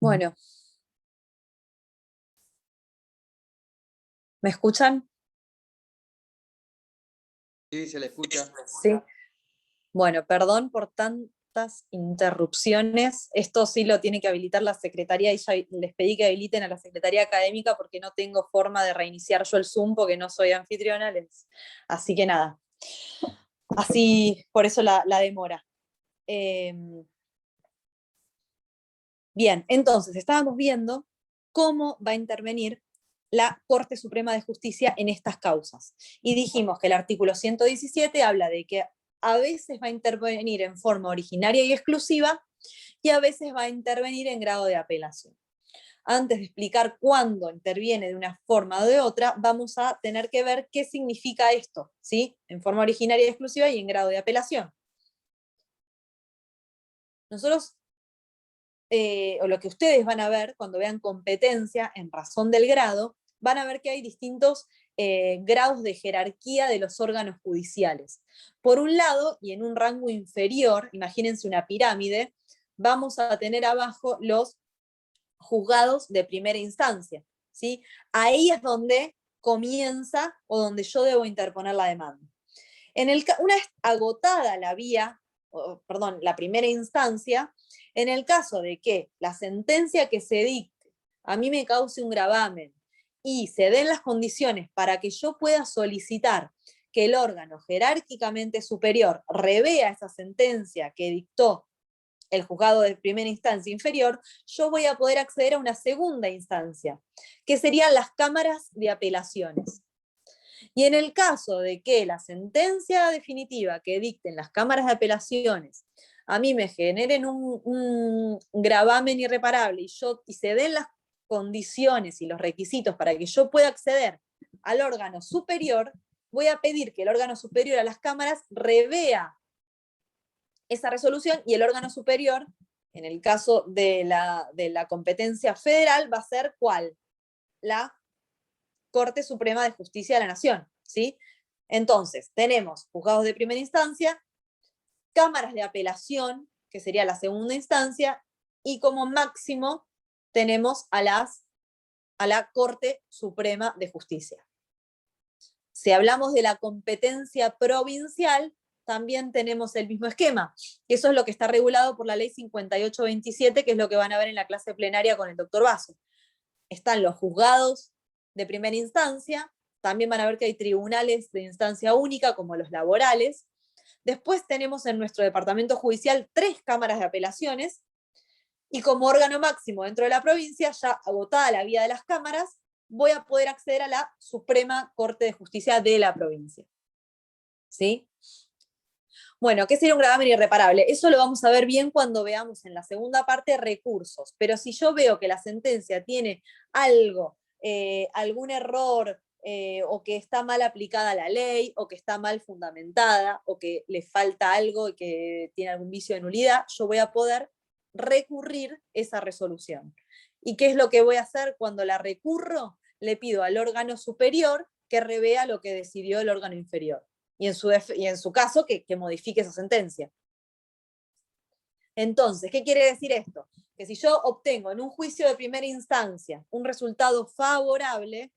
Bueno, ¿me escuchan? Sí, se le escucha. Sí. Bueno, perdón por tantas interrupciones. Esto sí lo tiene que habilitar la secretaría y ya les pedí que habiliten a la secretaría académica porque no tengo forma de reiniciar yo el Zoom porque no soy anfitriona. Así que nada. Así, por eso la demora. Bien, entonces estábamos viendo cómo va a intervenir la Corte Suprema de Justicia en estas causas. Y dijimos que el artículo 117 habla de que a veces va a intervenir en forma originaria y exclusiva y a veces va a intervenir en grado de apelación. Antes de explicar cuándo interviene de una forma o de otra, vamos a tener que ver qué significa esto, ¿sí? En forma originaria y exclusiva y en grado de apelación. Nosotros o lo que ustedes van a ver cuando vean competencia en razón del grado, van a ver que hay distintos grados de jerarquía de los órganos judiciales. Por un lado, y en un rango inferior, imagínense una pirámide, vamos a tener abajo los juzgados de primera instancia, ¿sí? Ahí es donde comienza o donde yo debo interponer la demanda. Una vez agotada la vía, perdón, la primera instancia, en el caso de que la sentencia que se dicte a mí me cause un gravamen y se den las condiciones para que yo pueda solicitar que el órgano jerárquicamente superior revea esa sentencia que dictó el juzgado de primera instancia inferior, yo voy a poder acceder a una segunda instancia, que serían las cámaras de apelaciones. Y en el caso de que la sentencia definitiva que dicten las cámaras de apelaciones a mí me generen un gravamen irreparable y se den las condiciones y los requisitos para que yo pueda acceder al órgano superior, voy a pedir que el órgano superior a las cámaras revea esa resolución y el órgano superior, en el caso de la competencia federal, va a ser ¿cuál? La Corte Suprema de Justicia de la Nación, ¿sí? Entonces, tenemos juzgados de primera instancia, cámaras de apelación, que sería la segunda instancia, y como máximo tenemos a la Corte Suprema de Justicia. Si hablamos de la competencia provincial, también tenemos el mismo esquema. Eso es lo que está regulado por la ley 5827, que es lo que van a ver en la clase plenaria con el doctor Basso. Están los juzgados de primera instancia, también van a ver que hay tribunales de instancia única, como los laborales. Después tenemos en nuestro departamento judicial 3 cámaras de apelaciones, y como órgano máximo dentro de la provincia, ya agotada la vía de las cámaras, voy a poder acceder a la Suprema Corte de Justicia de la provincia. ¿Sí? Bueno, ¿qué sería un gravamen irreparable? Eso lo vamos a ver bien cuando veamos en la segunda parte recursos, pero si yo veo que la sentencia tiene algo, algún error, o que está mal aplicada la ley, o que está mal fundamentada, o que le falta algo y que tiene algún vicio de nulidad, yo voy a poder recurrir esa resolución. ¿Y qué es lo que voy a hacer cuando la recurro? Le pido al órgano superior que revea lo que decidió el órgano inferior. Y en su caso, que modifique esa sentencia. Entonces, ¿qué quiere decir esto? Que si yo obtengo en un juicio de primera instancia un resultado favorable,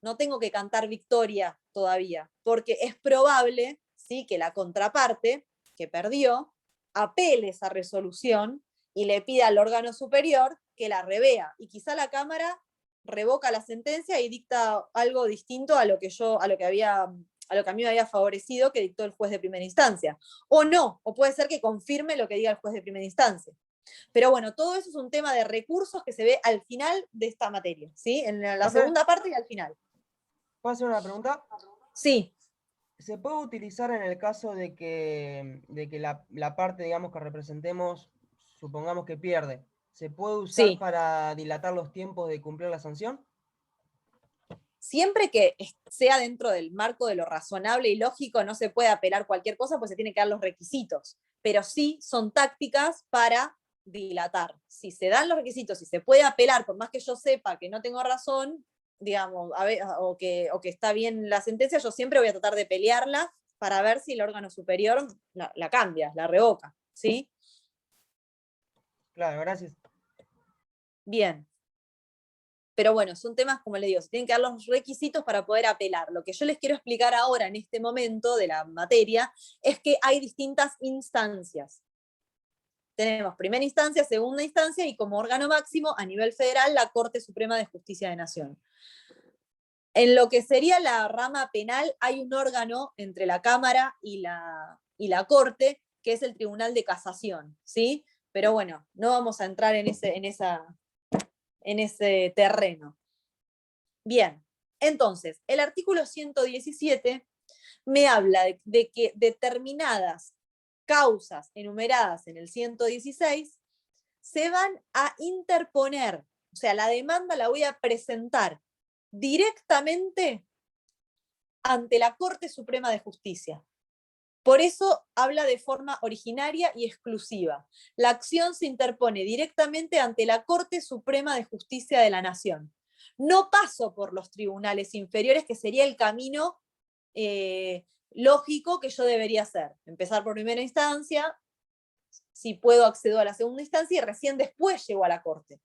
no tengo que cantar victoria todavía, porque es probable, ¿sí?, que la contraparte, que perdió, apele esa resolución y le pida al órgano superior que la revea. Y quizá la Cámara revoca la sentencia y dicta algo distinto a lo que a mí me había favorecido que dictó el juez de primera instancia. O no, o puede ser que confirme lo que diga el juez de primera instancia. Pero bueno, todo eso es un tema de recursos que se ve al final de esta materia, ¿sí? En la segunda parte y al final. ¿Puedo hacer una pregunta? Sí. ¿Se puede utilizar en el caso de que la parte, digamos, que representemos, supongamos que pierde? ¿Se puede usar Sí. para dilatar los tiempos de cumplir la sanción? Siempre que sea dentro del marco de lo razonable y lógico, no se puede apelar cualquier cosa, pues se tienen que dar los requisitos. Pero sí son tácticas para dilatar. Si se dan los requisitos y se puede apelar, por más que yo sepa que no tengo razón, digamos, o que está bien la sentencia, yo siempre voy a tratar de pelearla para ver si el órgano superior la cambia, la revoca, ¿sí? Claro, gracias. Bien. Pero bueno, son temas, como les digo, se tienen que dar los requisitos para poder apelar. Lo que yo les quiero explicar ahora, en este momento de la materia, es que hay distintas instancias. Tenemos primera instancia, segunda instancia, y como órgano máximo, a nivel federal, la Corte Suprema de Justicia de Nación. En lo que sería la rama penal, hay un órgano entre la Cámara y la Corte, que es el Tribunal de Casación, ¿sí? Pero bueno, no vamos a entrar en ese terreno. Bien, entonces, el artículo 117 me habla de que determinadas causas enumeradas en el 116 se van a interponer, o sea, la demanda la voy a presentar directamente ante la Corte Suprema de Justicia. Por eso habla de forma originaria y exclusiva. La acción se interpone directamente ante la Corte Suprema de Justicia de la Nación. No paso por los tribunales inferiores, que sería el camino lógico que yo debería hacer. Empezar por primera instancia, si puedo accedo a la segunda instancia y recién después llego a la Corte.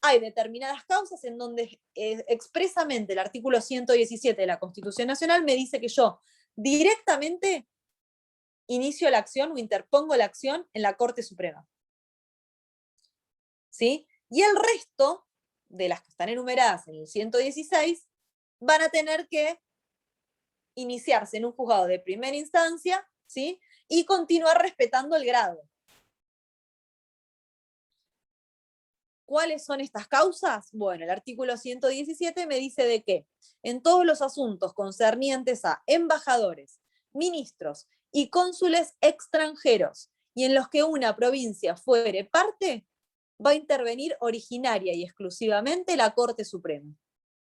Hay determinadas causas en donde expresamente el artículo 117 de la Constitución Nacional me dice que yo directamente inicio la acción o interpongo la acción en la Corte Suprema. ¿Sí? Y el resto de las que están enumeradas en el 116 van a tener que iniciarse en un juzgado de primera instancia, ¿sí? Y continuar respetando el grado. ¿Cuáles son estas causas? Bueno, el artículo 117 me dice de que en todos los asuntos concernientes a embajadores, ministros y cónsules extranjeros, y en los que una provincia fuere parte, va a intervenir originaria y exclusivamente la Corte Suprema.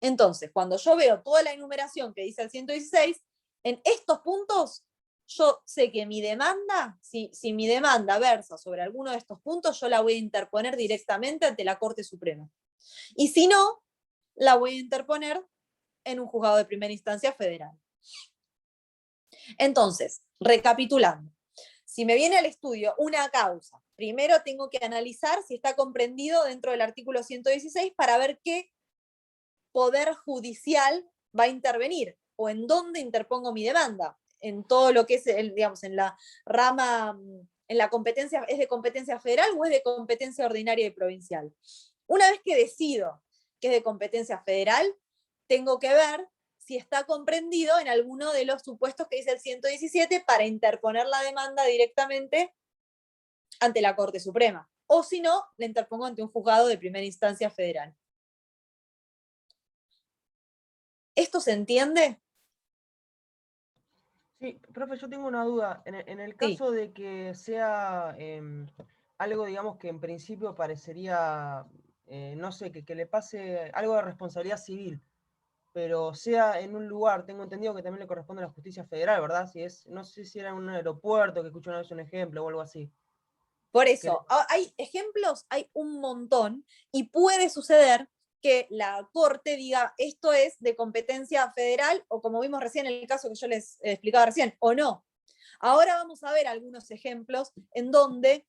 Entonces, cuando yo veo toda la enumeración que dice el 116, en estos puntos, yo sé que mi demanda, si mi demanda versa sobre alguno de estos puntos, yo la voy a interponer directamente ante la Corte Suprema. Y si no, la voy a interponer en un juzgado de primera instancia federal. Entonces, recapitulando, si me viene al estudio una causa, primero tengo que analizar si está comprendido dentro del artículo 116 para ver qué poder judicial va a intervenir o en dónde interpongo mi demanda, en todo lo que es, digamos, en la rama, en la competencia, ¿es de competencia federal o es de competencia ordinaria y provincial? Una vez que decido que es de competencia federal, tengo que ver si está comprendido en alguno de los supuestos que dice el 117 para interponer la demanda directamente ante la Corte Suprema. O si no, la interpongo ante un juzgado de primera instancia federal. ¿Esto se entiende? Sí, profe, yo tengo una duda. En el Sí. caso de que sea algo, digamos, que en principio parecería, no sé, que le pase algo de responsabilidad civil, pero sea en un lugar, tengo entendido que también le corresponde a la justicia federal, ¿verdad? Si es, no sé si era en un aeropuerto, que escuché una vez un ejemplo o algo así. Por Que le- eso, hay ejemplos, hay un montón, y puede suceder que la Corte diga esto es de competencia federal, o como vimos recién en el caso que yo les explicaba recién, o no. Ahora vamos a ver algunos ejemplos en donde,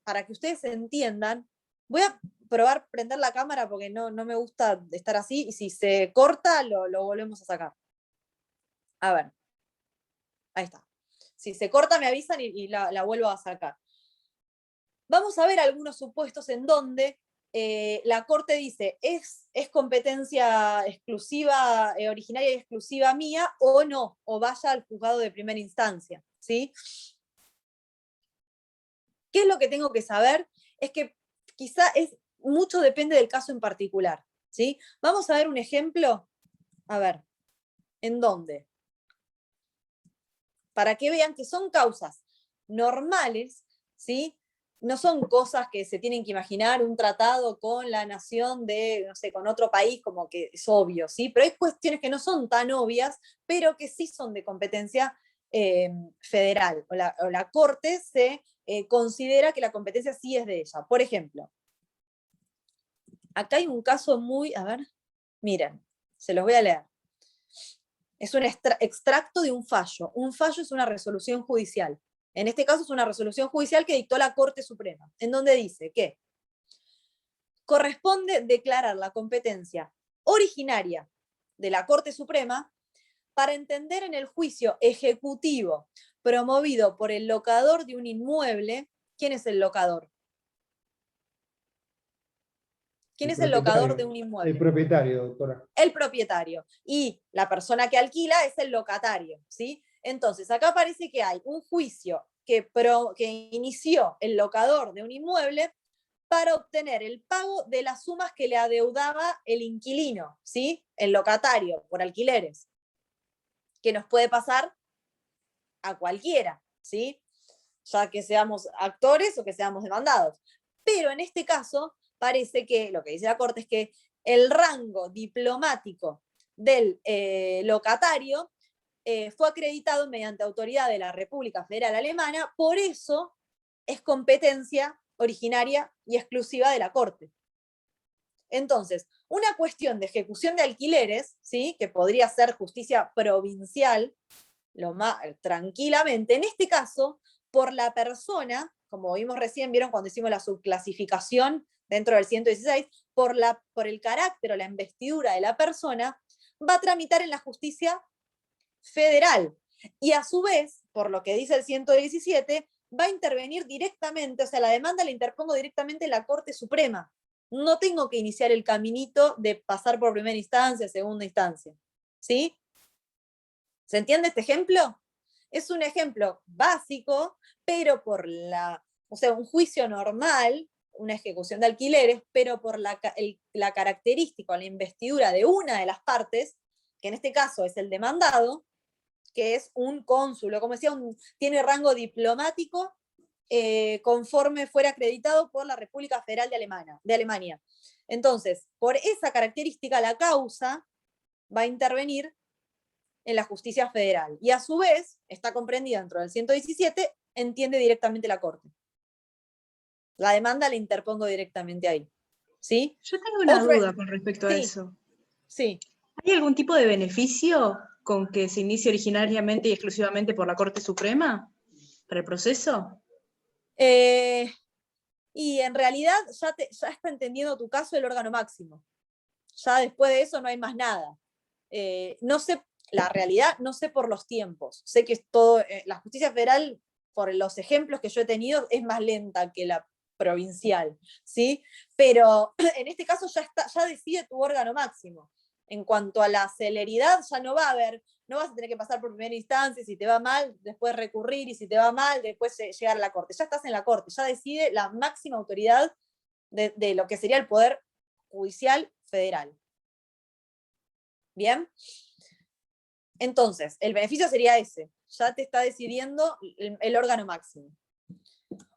para que ustedes entiendan, voy a probar prender la cámara porque no me gusta estar así, y si se corta lo volvemos a sacar. A ver, ahí está. Si se corta me avisan y la vuelvo a sacar. Vamos a ver algunos supuestos en donde la Corte dice, ¿es competencia exclusiva, originaria y exclusiva mía o no? O vaya al juzgado de primera instancia, ¿sí? ¿Qué es lo que tengo que saber? Es que quizá mucho depende del caso en particular, ¿sí? Vamos a ver un ejemplo, a ver, ¿en dónde? Para que vean que son causas normales, ¿sí? No son cosas que se tienen que imaginar un tratado con la nación de, no sé, con otro país, como que es obvio, ¿sí? Pero hay cuestiones que no son tan obvias, pero que sí son de competencia federal, o la Corte se considera que la competencia sí es de ella. Por ejemplo, acá hay un caso muy, a ver, miren, se los voy a leer. Es un extracto de un fallo. Un fallo es una resolución judicial. En este caso es una resolución judicial que dictó la Corte Suprema, en donde dice que corresponde declarar la competencia originaria de la Corte Suprema para entender en el juicio ejecutivo promovido por el locador de un inmueble. ¿Quién es el locador? ¿Quién es el locador de un inmueble? El propietario, doctora. El propietario. Y la persona que alquila es el locatario, ¿sí? Entonces, acá parece que hay un juicio que inició el locador de un inmueble para obtener el pago de las sumas que le adeudaba el inquilino, ¿sí? El locatario, por alquileres. Que nos puede pasar a cualquiera, ¿sí? Ya que seamos actores o que seamos demandados. Pero en este caso, parece que lo que dice la Corte es que el rango diplomático del locatario fue acreditado mediante autoridad de la República Federal Alemana, por eso es competencia originaria y exclusiva de la Corte. Entonces, una cuestión de ejecución de alquileres, ¿sí? Que podría ser justicia provincial, tranquilamente, en este caso, por la persona, como vimos recién, vieron cuando hicimos la subclasificación dentro del 116, por el carácter o la investidura de la persona, va a tramitar en la justicia federal. Y a su vez, por lo que dice el 117, va a intervenir directamente, o sea, la demanda la interpongo directamente en la Corte Suprema. No tengo que iniciar el caminito de pasar por primera instancia, segunda instancia. ¿Sí? ¿Se entiende este ejemplo? Es un ejemplo básico, pero o sea, un juicio normal, una ejecución de alquileres, pero por la característica o la investidura de una de las partes, que en este caso es el demandado, que es un cónsul, o como decía, tiene rango diplomático conforme fuera acreditado por la República Federal de Alemania. Entonces, por esa característica, la causa va a intervenir en la justicia federal. Y a su vez, está comprendida dentro del 117, entiende directamente la Corte. La demanda la interpongo directamente ahí. ¿Sí? Yo tengo una duda con respecto a eso. Sí. ¿Hay algún tipo de beneficio con que se inicie originariamente y exclusivamente por la Corte Suprema para el proceso? Y en realidad ya está entendiendo tu caso el órgano máximo. Ya después de eso no hay más nada. No sé, la realidad, no sé por los tiempos. Sé que la justicia federal, por los ejemplos que yo he tenido, es más lenta que la provincial, ¿sí? Pero en este caso ya decide tu órgano máximo. En cuanto a la celeridad, ya no va a haber, no vas a tener que pasar por primera instancia, y si te va mal, después recurrir, y si te va mal, después llegar a la Corte. Ya estás en la Corte, ya decide la máxima autoridad de lo que sería el Poder Judicial Federal. ¿Bien? Entonces, el beneficio sería ese. Ya te está decidiendo el órgano máximo.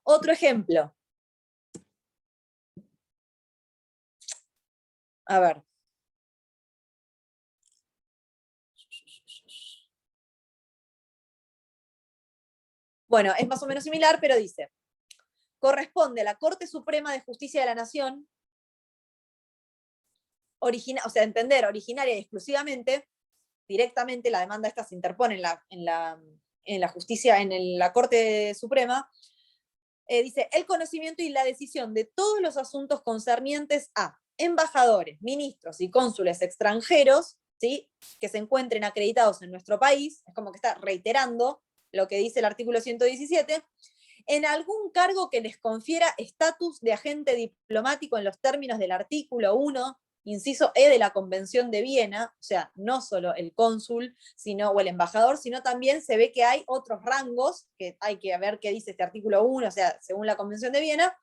Otro ejemplo. A ver. Bueno, es más o menos similar, pero dice, corresponde a la Corte Suprema de Justicia de la Nación, entender originaria y exclusivamente, directamente la demanda esta se interpone en la justicia, en la Corte Suprema, dice, el conocimiento y la decisión de todos los asuntos concernientes a embajadores, ministros y cónsules extranjeros, ¿sí? Que se encuentren acreditados en nuestro país, es como que está reiterando lo que dice el artículo 117, en algún cargo que les confiera estatus de agente diplomático en los términos del artículo 1, inciso E de la Convención de Viena, o sea, no solo el cónsul o el embajador, sino también se ve que hay otros rangos, que hay que ver qué dice este artículo 1, o sea, según la Convención de Viena,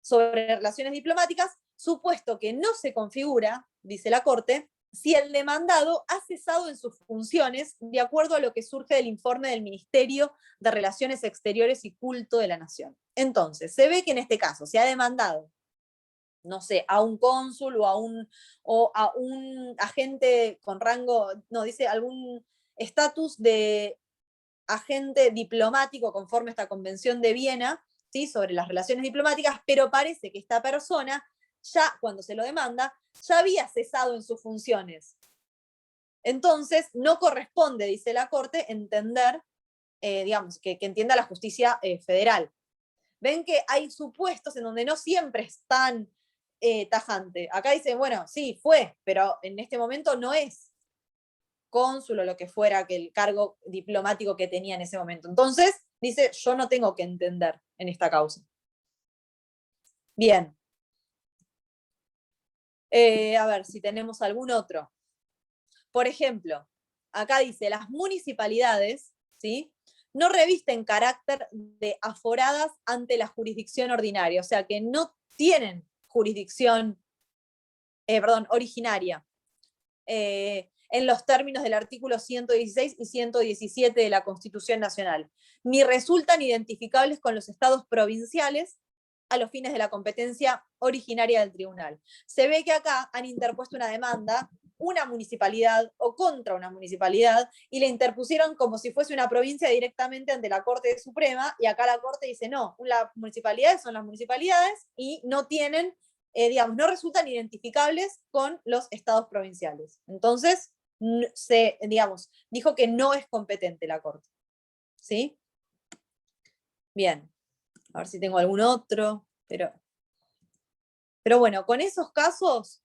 sobre relaciones diplomáticas, supuesto que no se configura, dice la Corte, si el demandado ha cesado en sus funciones de acuerdo a lo que surge del informe del Ministerio de Relaciones Exteriores y Culto de la Nación. Entonces, se ve que en este caso se ha demandado, no sé, a un cónsul o a un agente con rango, no, dice algún estatus de agente diplomático conforme a esta Convención de Viena, ¿sí? Sobre las relaciones diplomáticas, pero parece que esta persona ya, cuando se lo demanda, ya había cesado en sus funciones. Entonces, no corresponde, dice la Corte, entender, digamos, que entienda la justicia federal. Ven que hay supuestos en donde no siempre están tajante. Acá dicen, bueno, sí, fue, pero en este momento no es cónsul o lo que fuera que el cargo diplomático que tenía en ese momento. Entonces, dice, yo no tengo que entender en esta causa. Bien. A ver si tenemos algún otro. Por ejemplo, acá dice, las municipalidades, ¿sí?, no revisten carácter de aforadas ante la jurisdicción ordinaria, o sea que no tienen jurisdicción, originaria, en los términos del artículo 116 y 117 de la Constitución Nacional, ni resultan identificables con los estados provinciales a los fines de la competencia originaria del tribunal. Se ve que acá han interpuesto una demanda una municipalidad o contra una municipalidad y le interpusieron como si fuese una provincia directamente ante la Corte Suprema, y acá la Corte dice no, las municipalidades son las municipalidades y no tienen, digamos, no resultan identificables con los estados provinciales. Entonces, digamos, dijo que no es competente la Corte. ¿Sí? Bien. A ver si tengo algún otro, pero bueno, con esos casos,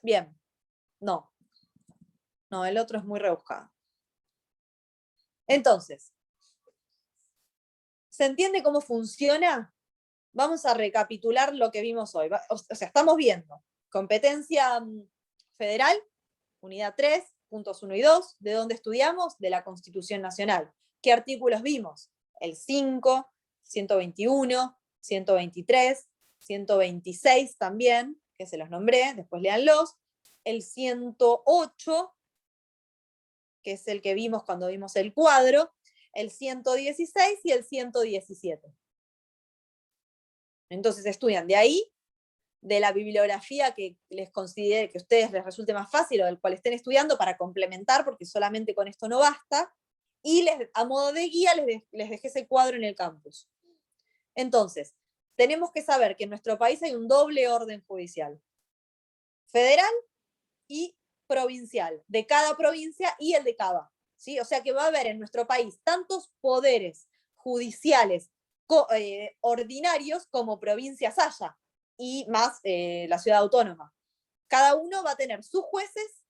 bien, no, el otro es muy rebuscado. Entonces, ¿se entiende cómo funciona? Vamos a recapitular lo que vimos hoy. O sea, estamos viendo competencia federal, unidad 3, puntos 1 y 2, ¿de dónde estudiamos? De la Constitución Nacional. ¿Qué artículos vimos? El 5, 121, 123, 126 también, que se los nombré, después léanlos. El 108, que es el que vimos cuando vimos el cuadro, el 116 y el 117. Entonces estudian de ahí, de la bibliografía que les considere que a ustedes les resulte más fácil o del cual estén estudiando para complementar, porque solamente con esto no basta, y a modo de guía les dejé ese cuadro en el campus. Entonces, tenemos que saber que en nuestro país hay un doble orden judicial, federal y provincial, de cada provincia y el de cada, ¿sí? O sea que va a haber en nuestro país tantos poderes judiciales ordinarios como provincias haya, y más la ciudad autónoma. Cada uno va a tener sus jueces,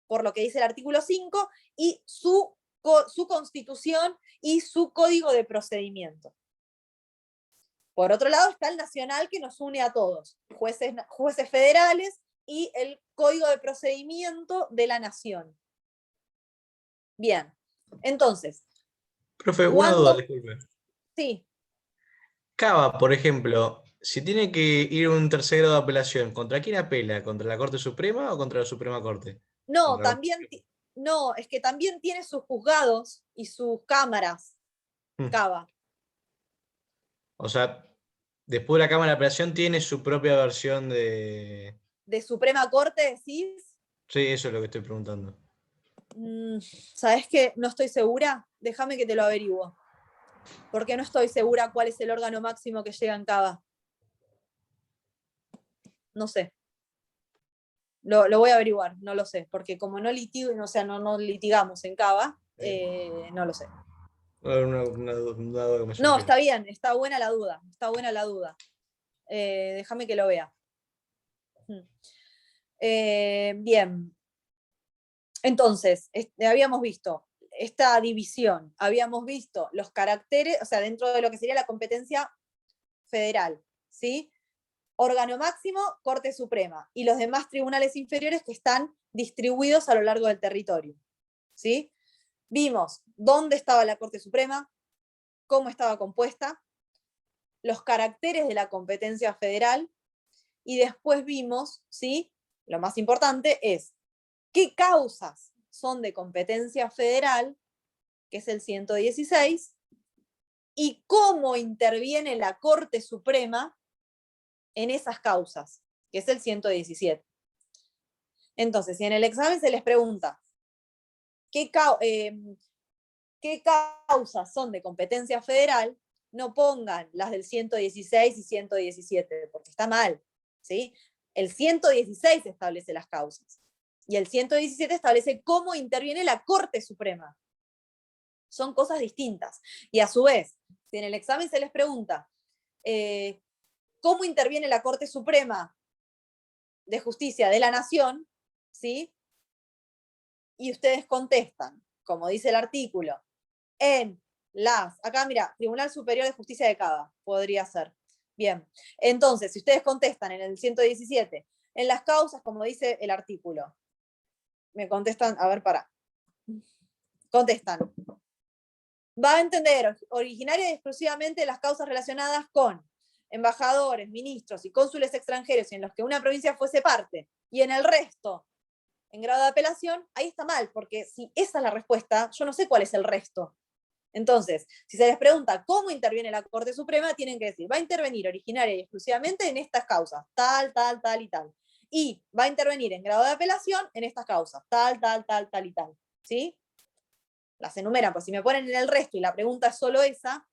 por lo que dice el artículo 5, y su constitución y su código de procedimiento. Por otro lado está el nacional, que nos une a todos, jueces federales y el código de procedimiento de la nación. Bien, entonces. Profe, una duda, disculpe. Sí. Cava, por ejemplo, si tiene que ir a un tercer grado de apelación, ¿contra quién apela? ¿Contra la Corte Suprema o contra la Suprema Corte? No, es que también tiene sus juzgados y sus cámaras, Cava. O sea, después la Cámara de Apelación tiene su propia versión de... ¿De Suprema Corte decís? Sí, eso es lo que estoy preguntando. ¿Sabés qué? No estoy segura. Déjame que te lo averiguo. Porque no estoy segura cuál es el órgano máximo que llega en Cava. No sé. Lo voy a averiguar, no lo sé. Porque como no litigamos en Cava, no lo sé. Una duda que me no, está bien, está buena la duda. Está buena la duda. Déjame que lo vea. Bien. Entonces, habíamos visto esta división, habíamos visto los caracteres, o sea, dentro de lo que sería la competencia federal, ¿sí? Órgano máximo, Corte Suprema, y los demás tribunales inferiores que están distribuidos a lo largo del territorio, ¿sí? Vimos dónde estaba la Corte Suprema, cómo estaba compuesta, los caracteres de la competencia federal, y después vimos, ¿sí? Lo más importante es qué causas son de competencia federal, que es el 116, y cómo interviene la Corte Suprema en esas causas, que es el 117. Entonces, si en el examen se les pregunta qué causas son de competencia federal, no pongan las del 116 y 117, porque está mal, ¿sí? El 116 establece las causas. Y el 117 establece cómo interviene la Corte Suprema. Son cosas distintas. Y a su vez, si en el examen se les pregunta ¿cómo interviene la Corte Suprema de Justicia de la Nación? ¿Sí? Y ustedes contestan, como dice el artículo, acá mira, Tribunal Superior de Justicia de Cava, podría ser. Bien, entonces, si ustedes contestan en el 117, en las causas, como dice el artículo, me contestan, a ver, contestan. Va a entender originaria y exclusivamente las causas relacionadas con embajadores, ministros y cónsules extranjeros en los que una provincia fuese parte, y en el resto, en grado de apelación, ahí está mal, porque si esa es la respuesta, yo no sé cuál es el resto. Entonces, si se les pregunta cómo interviene la Corte Suprema, tienen que decir, va a intervenir originaria y exclusivamente en estas causas, tal, tal, tal y tal. Y va a intervenir en grado de apelación en estas causas, tal, tal, tal, tal y tal. ¿Sí? Las enumeran, pues si me ponen en el resto y la pregunta es solo esa,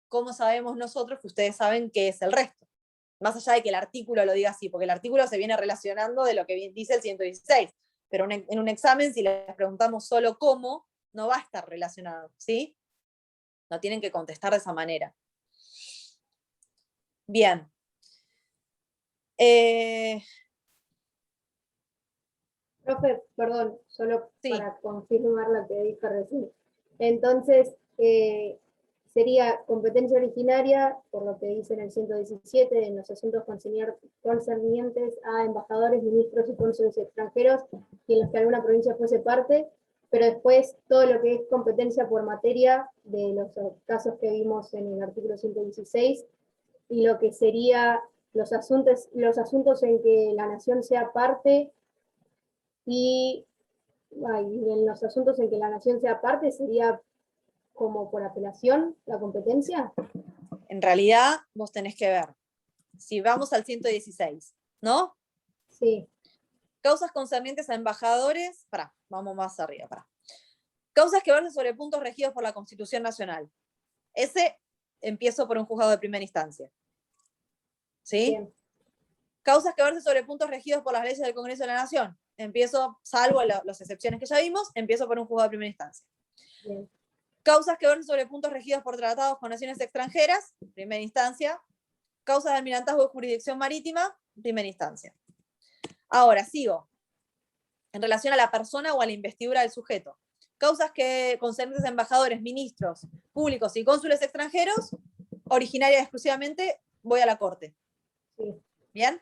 ¿cómo sabemos nosotros que ustedes saben qué es el resto? Más allá de que el artículo lo diga así, porque el artículo se viene relacionando de lo que dice el 116, pero en un examen, si les preguntamos solo cómo, no va a estar relacionado, ¿sí? No tienen que contestar de esa manera. Bien. Profe, perdón, solo Sí. para confirmar lo que dijo recién. Entonces, sería competencia originaria, por lo que dice en el 117, en los asuntos concernientes a embajadores, ministros y cónsules extranjeros, y en los que alguna provincia fuese parte, pero después todo lo que es competencia por materia de los casos que vimos en el artículo 116, y lo que sería los asuntos en que la nación sea parte, y en los asuntos en que la nación sea parte sería como por apelación la competencia. En realidad, vos tenés que ver. Si vamos al 116, ¿no? Sí. Causas concernientes a embajadores. Vamos más arriba. Causas que versen sobre puntos regidos por la Constitución Nacional. Ese empiezo por un juzgado de primera instancia. ¿Sí? Bien. Causas que versen sobre puntos regidos por las leyes del Congreso de la Nación. Empiezo, salvo las excepciones que ya vimos, empiezo por un juzgado de primera instancia. Bien. Causas que versen sobre puntos regidos por tratados con naciones extranjeras, primera instancia. Causas de almirantazgo de jurisdicción marítima, primera instancia. Ahora, sigo. En relación a la persona o a la investidura del sujeto. Causas que concernientes a embajadores, ministros, públicos y cónsules extranjeros, originaria exclusivamente, voy a la Corte. Sí. ¿Bien?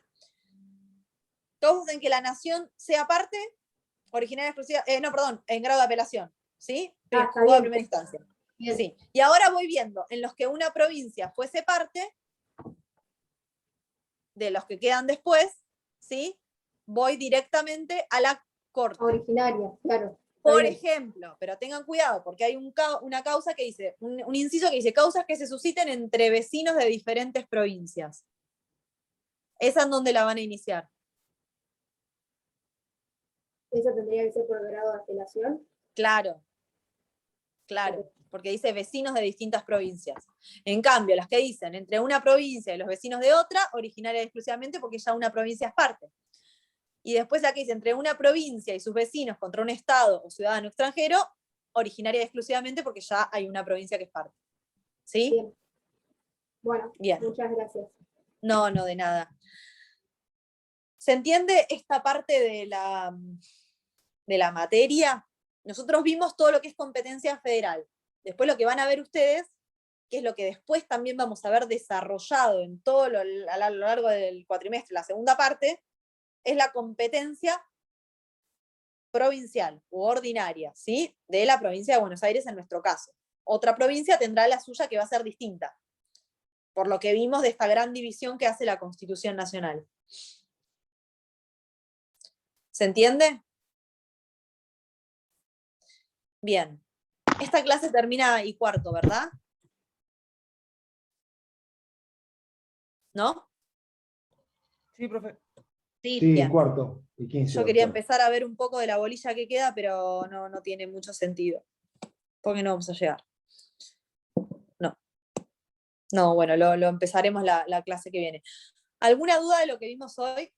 Causas en que la nación sea parte, originaria exclusiva, en grado de apelación. ¿Sí? Está Juzgado de bien. primera instancia. Bien. Sí. Y ahora voy viendo en los que una provincia fuese parte, de los que quedan después, ¿sí? Voy directamente a la Corte. Originaria, claro. Por ejemplo, pero tengan cuidado, porque hay una causa que dice, un inciso que dice, causas que se susciten entre vecinos de diferentes provincias. ¿Esa en dónde la van a iniciar? ¿Eso tendría que ser por grado de apelación? Claro, porque dice vecinos de distintas provincias. En cambio, las que dicen entre una provincia y los vecinos de otra, originaria exclusivamente porque ya una provincia es parte. Y después la que dice entre una provincia y sus vecinos contra un estado o ciudadano extranjero, originaria exclusivamente porque ya hay una provincia que es parte. ¿Sí? Bien. Bueno, Bien. muchas gracias. No, de nada. ¿Se entiende esta parte de la materia? Nosotros vimos todo lo que es competencia federal. Después lo que van a ver ustedes, que es lo que después también vamos a ver desarrollado en todo a lo largo del cuatrimestre, la segunda parte, es la competencia provincial u ordinaria, ¿sí? De la provincia de Buenos Aires en nuestro caso. Otra provincia tendrá la suya que va a ser distinta, por lo que vimos de esta gran división que hace la Constitución Nacional. ¿Se entiende? Bien. Esta clase termina y cuarto, ¿verdad? ¿No? Sí, profe. Sí, Sí, Bien. cuarto y 15. Yo quería doctora. empezar a ver un poco de la bolilla que queda, pero no tiene mucho sentido. Porque no vamos a llegar. No, bueno, lo empezaremos la clase que viene. ¿Alguna duda de lo que vimos hoy?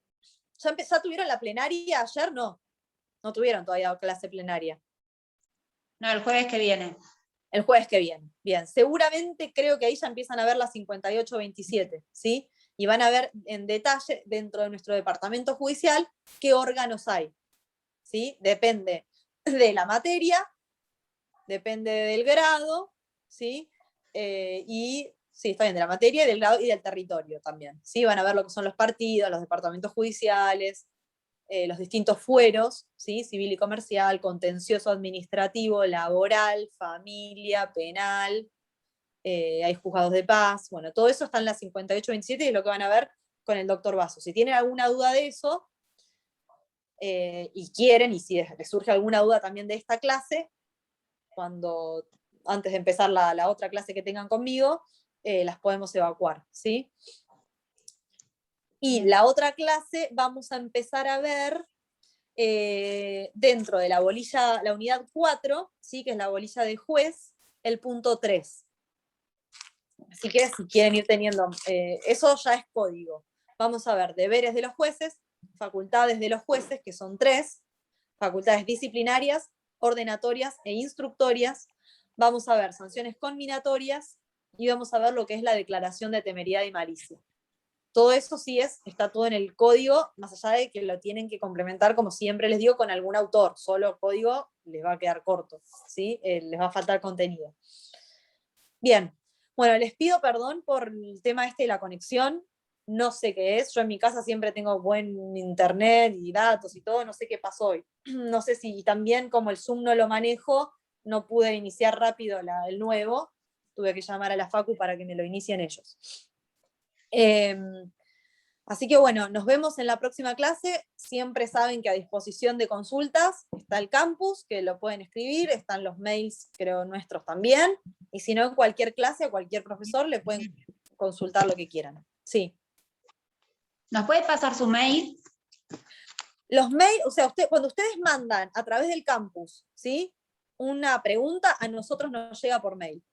¿Ya tuvieron la plenaria ayer? No tuvieron todavía clase plenaria. no, el jueves que viene. El jueves que viene. Bien, seguramente creo que ahí ya empiezan a ver las 5827, ¿sí? Y van a ver en detalle dentro de nuestro departamento judicial qué órganos hay, ¿sí? Depende de la materia, depende del grado, ¿sí? Y sí, está bien, de la materia, del grado y del territorio también, ¿sí? Van a ver lo que son los partidos, los departamentos judiciales, los distintos fueros, ¿sí? Civil y comercial, contencioso administrativo, laboral, familia, penal, hay juzgados de paz, bueno, todo eso está en la 5827 y es lo que van a ver con el doctor Basso. Si tienen alguna duda de eso, y quieren, y si les surge alguna duda también de esta clase, antes de empezar la otra clase que tengan conmigo, las podemos evacuar, ¿sí? Y la otra clase vamos a empezar a ver dentro de la bolilla, la unidad 4, ¿sí? Que es la bolilla de juez, el punto 3. Así que si quieren ir teniendo, eso ya es código. Vamos a ver deberes de los jueces, facultades de los jueces, que son 3, facultades disciplinarias, ordenatorias e instructorias. Vamos a ver sanciones conminatorias y vamos a ver lo que es la declaración de temeridad y malicia. Todo eso sí está todo en el código, más allá de que lo tienen que complementar, como siempre les digo, con algún autor. Solo código les va a quedar corto, ¿sí? Les va a faltar contenido. Bien, bueno, les pido perdón por el tema de la conexión. No sé qué es. Yo en mi casa siempre tengo buen internet y datos y todo. No sé qué pasó hoy. No sé si también, como el Zoom no lo manejo, no pude iniciar rápido el nuevo. Tuve que llamar a la Facu para que me lo inicien ellos. Así que bueno, nos vemos en la próxima clase. Siempre saben que a disposición de consultas está el campus, que lo pueden escribir, están los mails, creo, nuestros también. Y si no, en cualquier clase, a cualquier profesor le pueden consultar lo que quieran. Sí. ¿Nos puede pasar su mail? Los mails, o sea, cuando ustedes mandan a través del campus, ¿sí? Una pregunta, a nosotros nos llega por mail.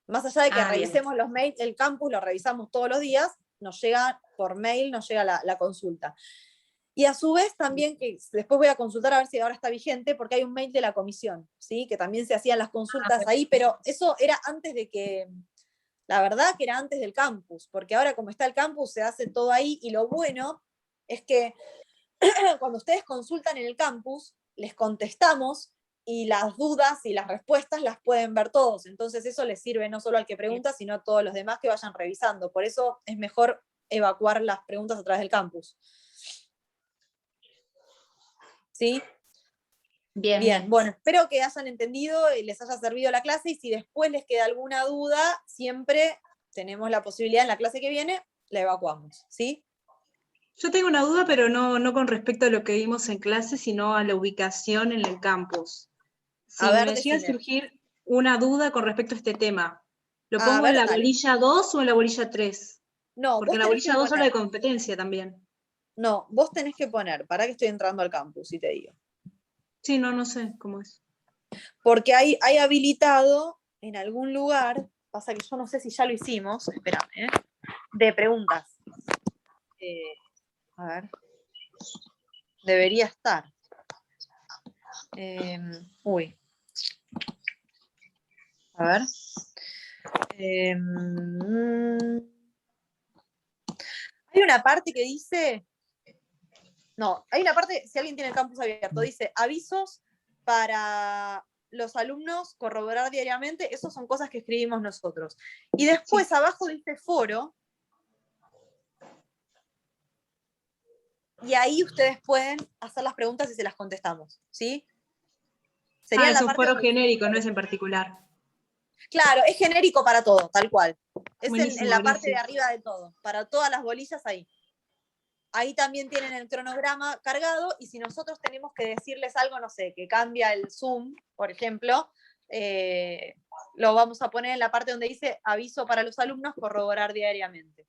Más allá de que revisemos los mails, el campus lo revisamos todos los días, nos llega por mail, nos llega la consulta. Y a su vez también, que después voy a consultar a ver si ahora está vigente, porque hay un mail de la comisión, ¿sí? Que también se hacían las consultas ahí, pero eso era antes de que, la verdad que era antes del campus, porque ahora como está el campus se hace todo ahí, y lo bueno es que cuando ustedes consultan en el campus, les contestamos, y las dudas y las respuestas las pueden ver todos. Entonces eso les sirve no solo al que pregunta, sino a todos los demás que vayan revisando. Por eso es mejor evacuar las preguntas a través del campus. ¿Sí? Bien, bien. Bueno, espero que hayan entendido y les haya servido la clase, y si después les queda alguna duda, siempre tenemos la posibilidad en la clase que viene, la evacuamos. ¿Sí? Yo tengo una duda, pero no con respecto a lo que vimos en clase, sino a la ubicación en el campus. Si me llega a surgir una duda con respecto a este tema, ¿lo pongo en la bolilla 2 o en la bolilla 3? No, porque en la bolilla 2 habla de competencia también. No, vos tenés que poner, para que estoy entrando al campus y te digo. Sí, no sé cómo es. Porque hay habilitado en algún lugar, pasa que yo no sé si ya lo hicimos, espérame, de preguntas. A ver. Debería estar. Uy. A ver. Hay una parte que dice... No, hay una parte, si alguien tiene el campus abierto, dice avisos para los alumnos, corroborar diariamente. Esas son cosas que escribimos nosotros. Y después abajo dice foro. Y ahí ustedes pueden hacer las preguntas y se las contestamos, ¿sí? Sería es un foro genérico, no es en particular. Claro, es genérico para todo, tal cual. Es buenísimo, en la parte de arriba de todo, para todas las bolillas ahí. Ahí también tienen el cronograma cargado, y si nosotros tenemos que decirles algo, no sé, que cambia el Zoom, por ejemplo, lo vamos a poner en la parte donde dice aviso para los alumnos, corroborar diariamente.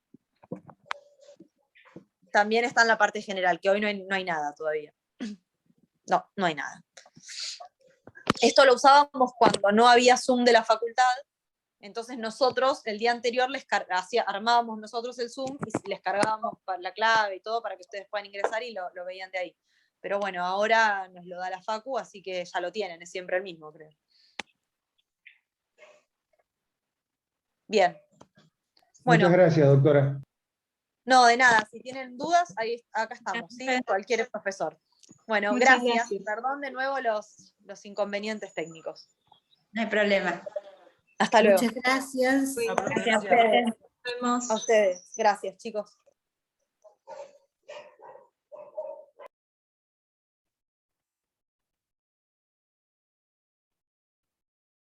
También está en la parte general, que hoy no hay nada todavía. No hay nada. Esto lo usábamos cuando no había Zoom de la facultad. Entonces nosotros el día anterior armábamos nosotros el Zoom y les cargábamos la clave y todo para que ustedes puedan ingresar y lo veían de ahí. Pero bueno, ahora nos lo da la Facu, así que ya lo tienen, es siempre el mismo, creo. Bien. Bueno, Muchas gracias, doctora. no, de nada. Si tienen dudas, acá estamos, ¿sí? Cualquier profesor. Bueno, Muchas gracias. Perdón de nuevo los inconvenientes técnicos. No hay problema. Hasta luego. Muchas gracias. Ah, profe, Gracias a gracias. ustedes. Nos vemos. A ustedes. Gracias, chicos.